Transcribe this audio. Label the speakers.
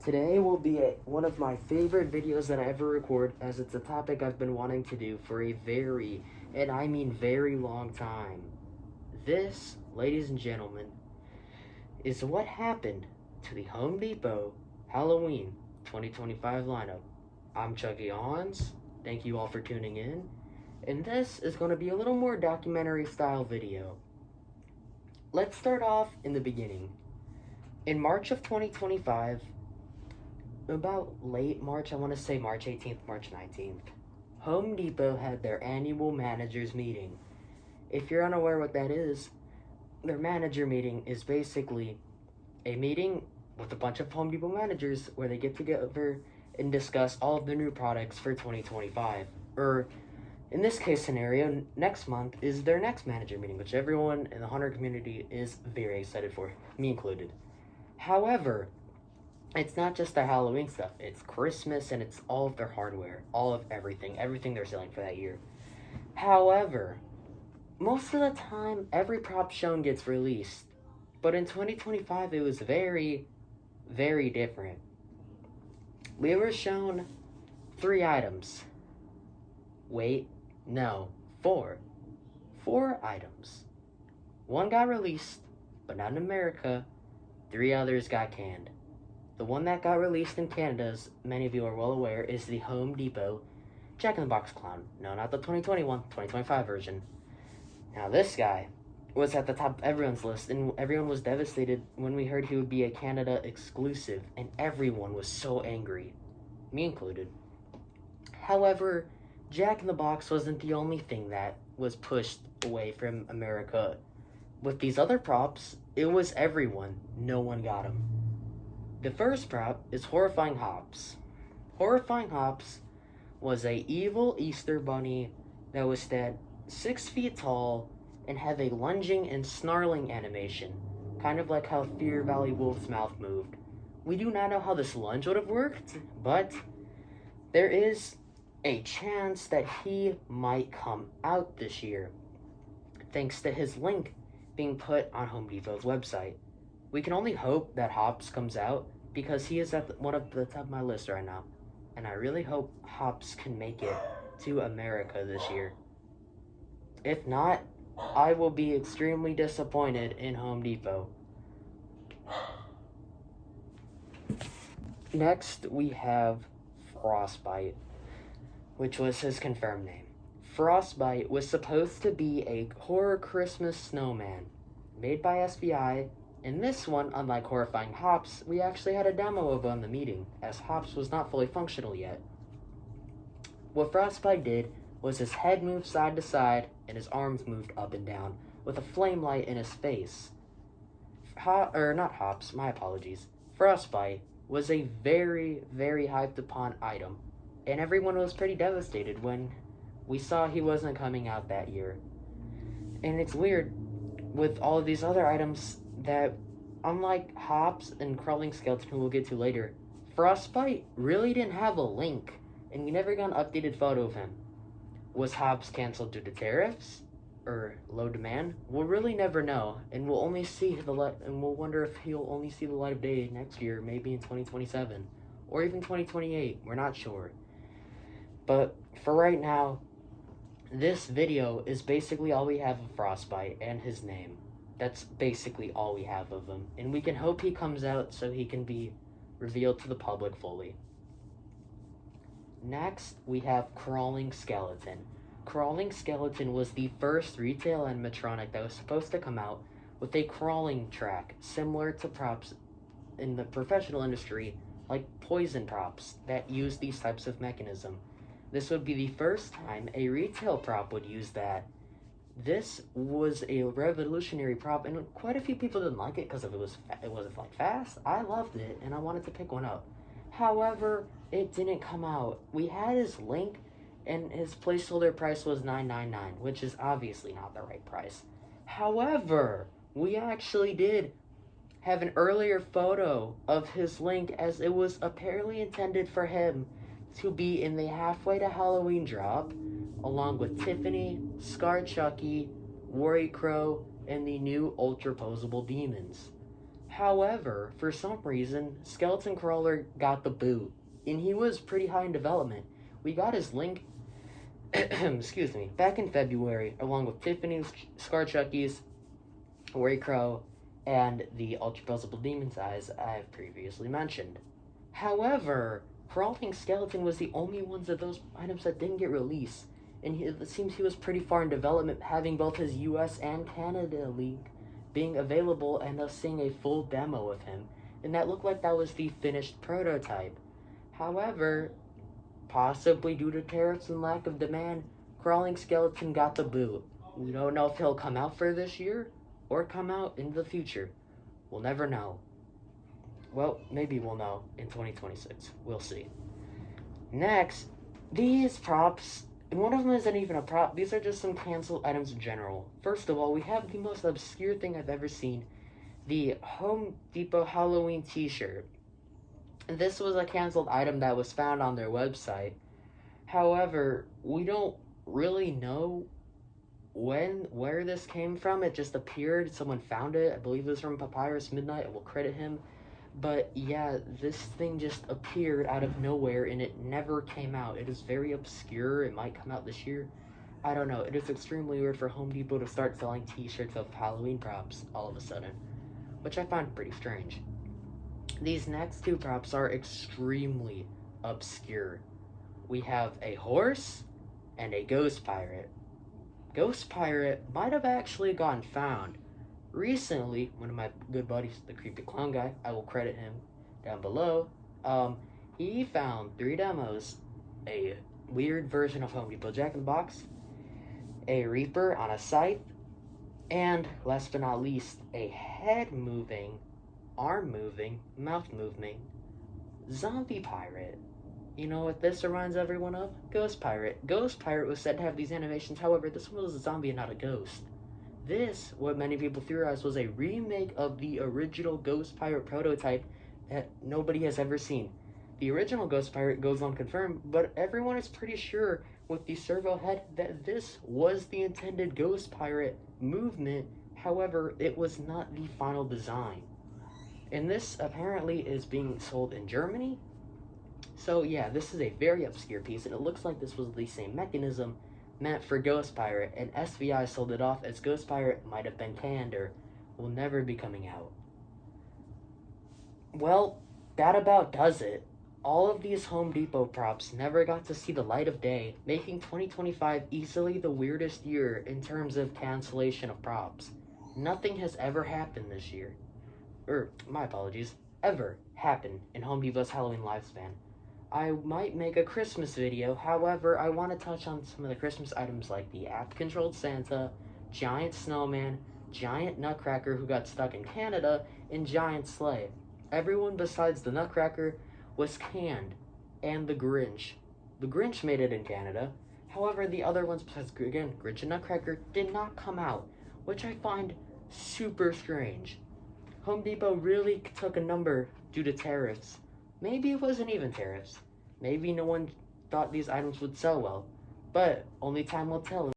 Speaker 1: Today will be one of my favorite videos that I ever record, as it's a topic I've been wanting to do for a very, and I mean very long time. This, ladies and gentlemen, is what happened to the Home Depot Halloween 2025 lineup. I'm Chucky Hans. Thank you all for tuning in. And this is going to be a little more documentary style video. Let's start off in the beginning. In March of 2025, about late March, I want to say March 18th, March 19th, Home Depot had their annual managers meeting. If you're unaware what that is, their manager meeting is basically a meeting with a bunch of Home Depot managers where they get together and discuss all of the new products for 2025. Or, in this case scenario, next month is their next manager meeting, which everyone in the hunter community is very excited for, me included. However, it's not just their Halloween stuff, it's Christmas and it's all of their hardware, all of everything they're selling for that year. However, most of the time, every prop shown gets released. But in 2025, it was very, very different. We were shown 3 items. Wait, no, 4. 4 items. 1 got released, but not in America. 3 others got canned. The one that got released in Canada, as many of you are well aware, is the Home Depot Jack-in-the-Box Clown. No, not the 2025 version. Now, this guy was at the top of everyone's list, and everyone was devastated when we heard he would be a Canada exclusive, and everyone was so angry, me included. However, Jack-in-the-Box wasn't the only thing that was pushed away from America. With these other props, it was everyone. No one got them. The first prop is Horrifying Hops. Horrifying Hops was a evil Easter bunny that was 6 feet tall and have a lunging and snarling animation, kind of like how Fear Valley Wolf's mouth moved. We do not know how this lunge would have worked, but there is a chance that he might come out this year, thanks to his link being put on Home Depot's website. We can only hope that Hops comes out, because he is at one of the top of my list right now, and I really hope Hops can make it to America this year. If not, I will be extremely disappointed in Home Depot. Next, we have Frostbite, which was his confirmed name. Frostbite was supposed to be a horror Christmas snowman made by SVI. In this one, unlike Horrifying Hops, we actually had a demo of on the meeting, as Hops was not fully functional yet. What Frostbite did was his head moved side to side and his arms moved up and down with a flame light in his face. Not Hops, my apologies. Frostbite was a very, very hyped upon item, and everyone was pretty devastated when we saw he wasn't coming out that year. And it's weird with all of these other items that, unlike Hops and Crawling Skeleton, who we'll get to later, Frostbite really didn't have a link, and we never got an updated photo of him. Was Hops canceled due to tariffs or low demand? We'll really never know, and we'll only see the light, and we'll wonder if he'll only see the light of day next year, maybe in 2027 or even 2028. We're not sure. But for right now, this video is basically all we have of Frostbite and his name. That's basically all we have of him, and we can hope he comes out so he can be revealed to the public fully. Next, we have Crawling Skeleton. Crawling Skeleton was the first retail animatronic that was supposed to come out with a crawling track, similar to props in the professional industry, like poison props that use these types of mechanism. This would be the first time a retail prop would use that. This was a revolutionary prop, and quite a few people didn't like it because it wasn't like fast. I loved it, and I wanted to pick one up. However, it didn't come out. We had his link, and his placeholder price was $9.99, which is obviously not the right price. However, we actually did have an earlier photo of his link, as it was apparently intended for him to be in the halfway to Halloween drop, along with Tiffany, Scar Chucky, Worry Crow, and the new ultra posable demons. However, for some reason, Skeleton Crawler got the boot, and he was pretty high in development. We got his link, excuse me, back in February, along with Tiffany's, Scar Chucky's, Worry Crow, and the Ultra Possible Demon's Eyes I've previously mentioned. However, Crawling Skeleton was the only ones of those items that didn't get released, and it seems he was pretty far in development, having both his US and Canada League being available and us seeing a full demo of him, and that looked like that was the finished prototype. However, possibly due to tariffs and lack of demand, Crawling Skeleton got the boot. We don't know if he'll come out for this year or come out in the future. We'll never know. Well, maybe we'll know in 2026. We'll see. Next, these props, one of them isn't even a prop. These are just some canceled items in general. First of all, we have the most obscure thing I've ever seen. The Home Depot Halloween t-shirt. This was a canceled item that was found on their website. However, we don't really know where this came from. It just appeared. Someone found it. I believe it was from Papyrus Midnight. I will credit him. But yeah, this thing just appeared out of nowhere and it never came out. It is very obscure. It might come out this year. I don't know. It is extremely weird for Home Depot to start selling t-shirts of Halloween props all of a sudden, which I find pretty strange. These next two props are extremely obscure. We have a horse and a ghost pirate. Ghost pirate might have actually gotten found. Recently, one of my good buddies, the creepy clown guy, I will credit him down below, he found 3 demos, a weird version of Home Depot Jack in the Box, a Reaper on a scythe, and last but not least, a head-moving, arm-moving, mouth-moving zombie pirate. You know what this reminds everyone of? Ghost Pirate. Ghost Pirate was said to have these animations, however, this one was a zombie and not a ghost. This, what many people theorize, was a remake of the original Ghost Pirate prototype that nobody has ever seen. The original Ghost Pirate goes unconfirmed, but everyone is pretty sure with the servo head that this was the intended Ghost Pirate movement, however, it was not the final design. And this apparently is being sold in Germany. So yeah, this is a very obscure piece, and it looks like this was the same mechanism meant for Ghost Pirate, and SVI sold it off as Ghost Pirate might have been canned or will never be coming out. Well, that about does it. All of these Home Depot props never got to see the light of day, making 2025 easily the weirdest year in terms of cancellation of props. Nothing has ever happened this year. My apologies, ever happened in Home Depot's Halloween lifespan. I might make a Christmas video, however, I want to touch on some of the Christmas items like the app-controlled Santa, giant snowman, giant nutcracker who got stuck in Canada, and giant sleigh. Everyone besides the nutcracker was canned, and the Grinch. The Grinch made it in Canada, however, the other ones besides, again, Grinch and nutcracker did not come out, which I find super strange. Home Depot really took a number due to tariffs. Maybe it wasn't even tariffs. Maybe no one thought these items would sell well. But only time will tell.